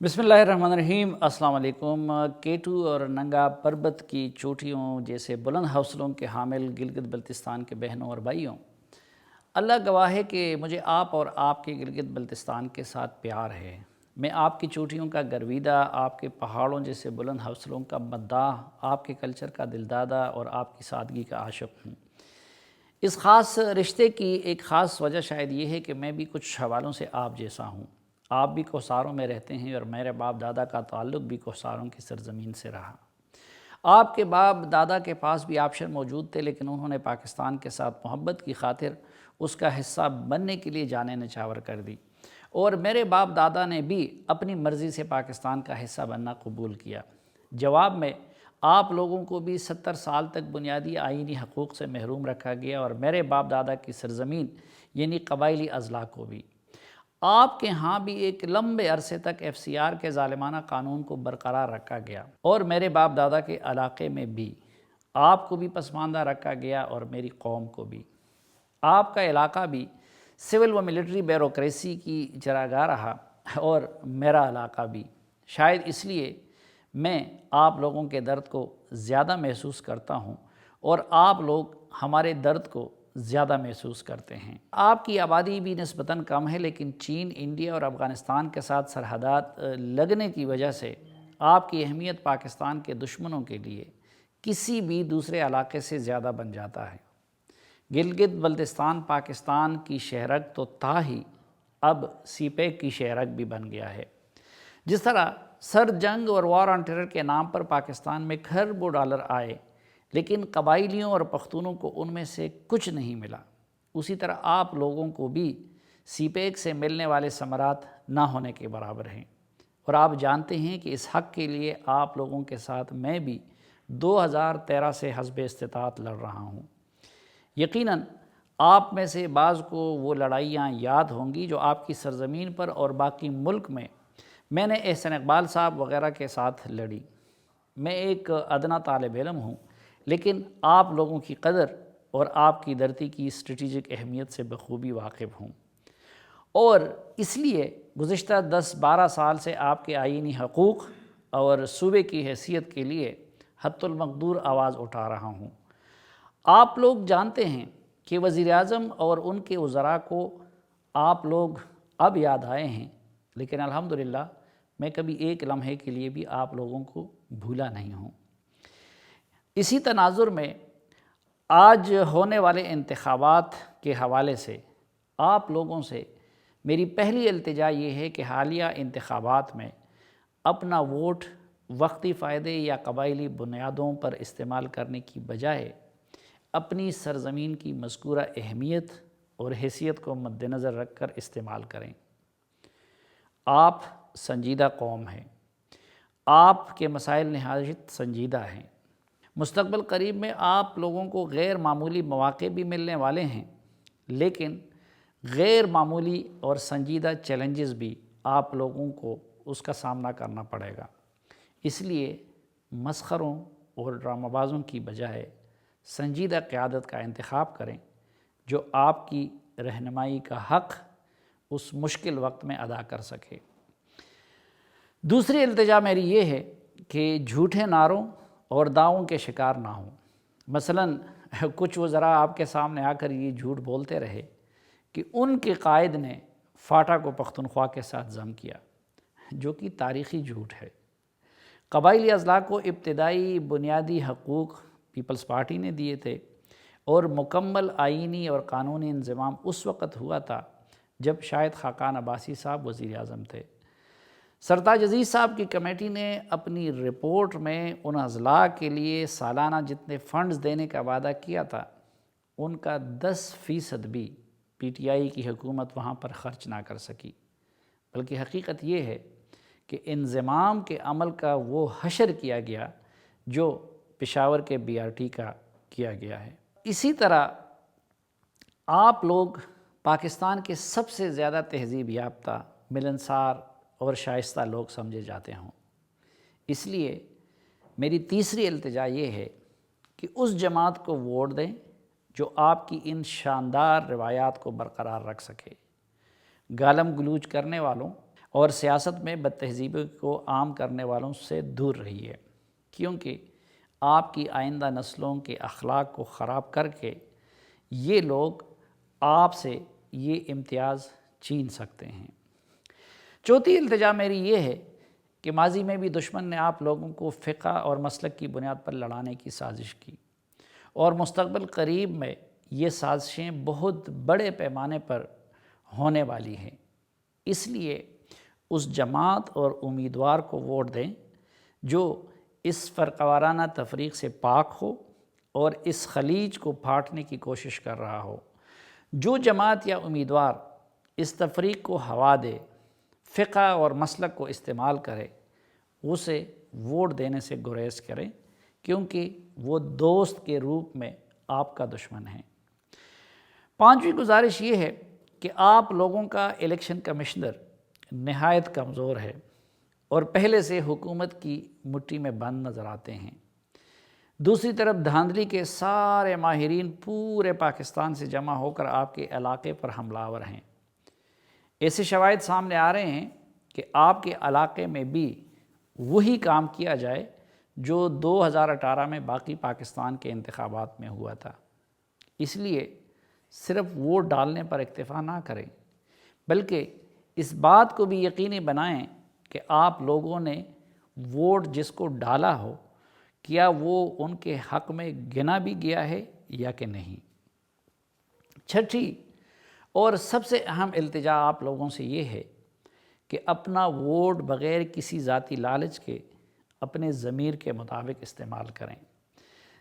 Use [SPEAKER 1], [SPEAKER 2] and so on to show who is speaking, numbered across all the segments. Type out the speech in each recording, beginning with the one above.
[SPEAKER 1] बिस्मिल्लाहिर्रहमानिर्रहीम। अस्सलाम वालेकुम। K2 और नंगा पर्बत की चोटियों जैसे बुलंद हौसलों के हामिल गिलगित बल्तिस्तान के बहनों और भाइयों, अल्लाह गवाह है कि मुझे आप और आपके गिलगित बल्तिस्तान के साथ प्यार है। मैं आपकी चोटियों का गर्विदा, आपके पहाड़ों जैसे बुलंद हौसलों का मद्दाह, आपके कल्चर का दिलदादा और आपकी सादगी का आशिक़ हूँ। इस ख़ास रिश्ते की एक ख़ास वजह शायद ये है कि मैं भी कुछ हवालों से आप जैसा हूँ। आप भी कोसारों में रहते हैं और मेरे बाप दादा का ताल्लुक़ भी कोसारों की सरज़मीन से रहा। आपके बाप दादा के पास भी आबशर मौजूद थे, लेकिन उन्होंने पाकिस्तान के साथ मोहब्बत की खातिर उसका हिस्सा बनने के लिए जाने नछावर कर दी, और मेरे बाप दादा ने भी अपनी मर्ज़ी से पाकिस्तान का हिस्सा बनना कबूल किया। जवाब में आप लोगों को भी 70 साल तक बुनियादी आइनी हकूक़ से महरूम रखा गया, और मेरे बाप दादा की सरज़मीन यानी कबायली अज़ला को भी। आपके यहाँ भी एक लंबे अरसे तक FCR के ज़ालिमाना कानून को बरकरार रखा गया, और मेरे बाप दादा के इलाके में भी आपको भी पसमानदा रखा गया और मेरी कौम को भी। आपका इलाका भी सिविल व मिलिट्री ब्यूरोक्रेसी की चरागाह रहा, और मेरा इलाका भी। शायद इसलिए मैं आप लोगों के दर्द को ज़्यादा महसूस करता हूँ, और आप लोग हमारे दर्द को ज़्यादा महसूस करते हैं। आपकी आबादी भी निस्बतन कम है, लेकिन चीन, इंडिया और अफ़गानिस्तान के साथ सरहदात लगने की वजह से आपकी अहमियत पाकिस्तान के दुश्मनों के लिए किसी भी दूसरे इलाके से ज़्यादा बन जाता है। गिलगित बल्तिस्तान पाकिस्तान की शहरक तो था ही, अब सीपेक की शहरक भी बन गया है। जिस तरह सर जंग और वॉर ऑन टेरर के नाम पर पाकिस्तान में खरबों डॉलर आए, लेकिन कबाइलियों और पख्तूनों को उनमें से कुछ नहीं मिला, उसी तरह आप लोगों को भी सीपेक से मिलने वाले समरात ना होने के बराबर हैं। और आप जानते हैं कि इस हक़ के लिए आप लोगों के साथ मैं भी 2013 से हस्ब इस्तिताअत लड़ रहा हूँ। यकीनन आप में से बाज़ को वो लड़ाइयाँ याद होंगी जो आपकी सरज़मीन पर और बाकी मुल्क में मैंने एहसन इकबाल साहब वग़ैरह के साथ लड़ी। मैं एक अदना तालिब इल्म हूँ, लेकिन आप लोगों की कदर और आपकी धरती की स्ट्रेटिजिक अहमियत से बखूबी वाकिफ़ हूँ, और इसलिए गुज़िश्ता 10-12 साल से आपके आईनी हकूक़ और सूबे की हैसियत के लिए हत्तुल मक़दूर आवाज़ उठा रहा हूँ। आप लोग जानते हैं कि वज़ीर-ए-आज़म और उनके वज़रा को आप लोग अब याद आए हैं, लेकिन अल्हम्दुलिल्लाह मैं कभी एक लम्हे के लिए भी आप लोगों को भूला नहीं हूँ। इसी तनाज़ुर में आज होने वाले इंतख़ाबात के हवाले से आप लोगों से मेरी पहली इल्तिजा ये है कि हालिया इंतख़ाबात में अपना वोट वक्ती फ़ायदे या कबायली बुनियादों पर इस्तेमाल करने की बजाय अपनी सरज़मीन की मज़कूरा अहमियत और हैसियत को मद्देनज़र रख कर इस्तेमाल करें। आप संजीदा कौम हैं, आपके मसाइल नहायत संजीदा हैं। मुस्तक़बिल करीब में आप लोगों को गैर मामूली मौक़े भी मिलने वाले हैं, लेकिन गैर मामूली और संजीदा चैलेंजेस भी आप लोगों को उसका सामना करना पड़ेगा। इसलिए मसखरों और ड्रामाबाज़ों की बजाय संजीदा क़यादत का इंतख़ाब करें, जो आपकी रहनुमाई का हक़ उस मुश्किल वक्त में अदा कर सके। दूसरी इल्तिजा मेरी ये है कि झूठे नारों और दावों के शिकार ना हों। मसलन कुछ वज़रा आपके सामने आकर ये झूठ बोलते रहे कि उनके कायद ने फाटा को पख्तूनख्वा के साथ ज़म किया, जो कि तारीख़ी झूठ है। कबायली अज़ला को इब्तिदाई बुनियादी हकूक़ पीपल्स पार्टी ने दिए थे, और मुकम्मल आइनी और कानूनी इंज़माम उस वक़्त हुआ था जब शायद खाकान अब्बासी साहब वज़ीर-ए-आज़म थे। सरताज अज़ीज़ साहब की कमेटी ने अपनी रिपोर्ट में उन अज़ला के लिए सालाना जितने फ़ंड्स देने का वादा किया था, उनका 10% भी PTI की हुकूमत वहाँ पर ख़र्च ना कर सकी। बल्कि हकीकत ये है कि इंज़माम के अमल का वो हशर किया गया जो पेशावर के BRT का किया गया है। इसी तरह आप लोग पाकिस्तान के सबसे ज़्यादा तहज़ीब याफ्ता, मिलनसार और शाइस्ता लोग समझे जाते हों। इसलिए मेरी तीसरी इल्तिजा ये है कि उस जमात को वोट दें जो आपकी इन शानदार रिवायात को बरकरार रख सके। गालम गलूच करने वालों اور سیاست میں بد تہذیبی کو عام کرنے والوں سے دور رہیے، کیونکہ آپ کی آئندہ نسلوں کے اخلاق کو خراب کر کے یہ لوگ آپ سے یہ امتیاز چھین سکتے ہیں۔ چوتھی التجا میری یہ ہے کہ ماضی میں بھی دشمن نے آپ لوگوں کو فقہ اور مسلک کی بنیاد پر لڑانے کی سازش کی، اور مستقبل قریب میں یہ سازشیں بہت بڑے پیمانے پر ہونے والی ہیں۔ اس لیے اس جماعت اور امیدوار کو ووٹ دیں جو اس فرقہ وارانہ تفریق سے پاک ہو اور اس خلیج کو پھاٹنے کی کوشش کر رہا ہو۔ جو جماعت یا امیدوار اس تفریق کو ہوا دے، فقہ اور مسلک کو استعمال کرے، اسے ووٹ دینے سے گریز کریں، کیونکہ وہ دوست کے روپ میں آپ کا دشمن ہے۔ پانچویں گزارش یہ ہے کہ آپ لوگوں کا الیکشن کمشنر نہایت کمزور ہے اور پہلے سے حکومت کی مٹھی میں بند نظر آتے ہیں۔ دوسری طرف دھاندلی کے سارے ماہرین پورے پاکستان سے جمع ہو کر آپ کے علاقے پر حملہ آور ہیں۔ ایسے شواہد سامنے آ رہے ہیں کہ آپ کے علاقے میں بھی وہی کام کیا جائے جو 2018 میں باقی پاکستان کے انتخابات میں ہوا تھا۔ اس لیے صرف ووٹ ڈالنے پر اکتفا نہ کریں، بلکہ اس بات کو بھی یقینی بنائیں کہ آپ لوگوں نے ووٹ جس کو ڈالا ہو، کیا وہ ان کے حق میں گنا بھی گیا ہے یا کہ نہیں۔ چھٹی اور سب سے اہم التجا آپ لوگوں سے یہ ہے کہ اپنا ووٹ بغیر کسی ذاتی لالچ کے اپنے ضمیر کے مطابق استعمال کریں۔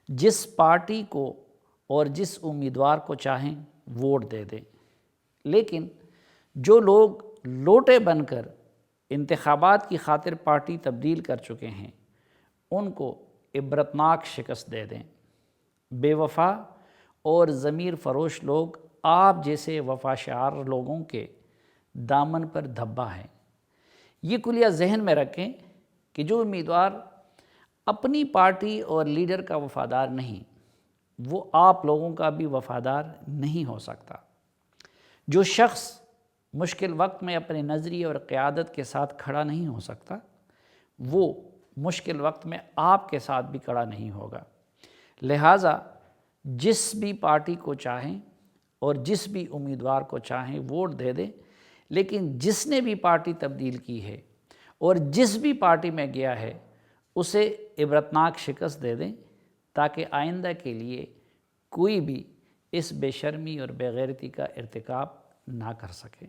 [SPEAKER 1] جس پارٹی کو اور جس امیدوار کو چاہیں ووٹ دے دیں، لیکن جو لوگ لوٹے بن کر انتخابات کی خاطر پارٹی تبدیل کر چکے ہیں، ان کو عبرتناک شکست دے دیں۔ بے وفا اور ضمیر فروش لوگ آپ جیسے وفا شعار لوگوں کے دامن پر دھبا ہیں۔ یہ کلیہ ذہن میں رکھیں کہ جو امیدوار اپنی پارٹی اور لیڈر کا وفادار نہیں، وہ آپ لوگوں کا بھی وفادار نہیں ہو سکتا۔ جو شخص مشکل وقت میں اپنے نظریے اور قیادت کے ساتھ کھڑا نہیں ہو سکتا، وہ مشکل وقت میں آپ کے ساتھ بھی کھڑا نہیں ہوگا۔ لہٰذا جس بھی پارٹی کو چاہیں اور جس بھی امیدوار کو چاہیں ووٹ دے دیں، لیکن جس نے بھی پارٹی تبدیل کی ہے اور جس بھی پارٹی میں گیا ہے، اسے عبرتناک شکست دے دیں، تاکہ آئندہ کے لیے کوئی بھی اس بے شرمی اور بے غیرتی کا ارتکاب نہ کر سکے۔